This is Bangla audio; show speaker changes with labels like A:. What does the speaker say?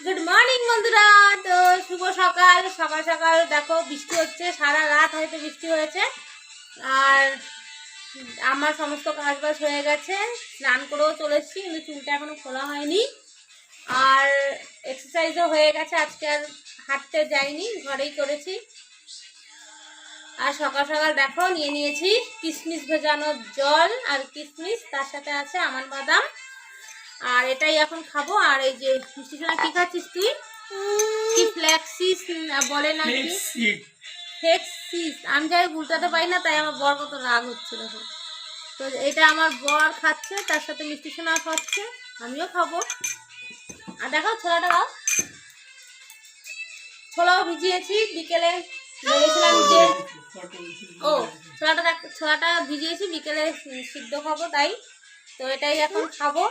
A: গুড মর্নিং বন্ধুরা। তো শুভ সকাল। সকাল সকাল দেখো বৃষ্টি হচ্ছে, সারা রাত হয়তো বৃষ্টি হয়েছে। আর আমার সমস্ত কাজবাজ হয়ে গেছে, স্নান করেও চলে এসেছি, কিন্তু চুলটা এখনো খোলা হয়নি। আর এক্সারসাইজও হয়ে গেছে, আজকে আর হাঁটতে যাইনি, ঘরেই করেছি। আর সকাল সকাল দেখো নিয়ে নিয়েছি কিশমিশ ভেজানো জল আর কিশমিশ, তার সাথে আছে আমন্ড বাদাম। আর এটাই এখন খাবো। আর এই যে মিষ্টি সোনা কি খাচ্ছিস তুই? কি ফ্ল্যাক্সিস বলে নাকি? ফ্লেক্সিস। আমি যাই উল্টাতে পারি না, তাই আমার বর কত রাগ হচ্ছে দেখো। তো এটা আমার বর খাচ্ছে, তার সাথে মিষ্টি সোনা খাচ্ছে, আমিও খাবো। আর দেখো ছোলাটা দাও, ছোলাও ভিজিয়েছি বিকেলে, ভেবেছিলাম যে ছোলাটা ভিজিয়েছি বিকেলে সিদ্ধ খাবো, তাই তো এটাই এখন খাবো।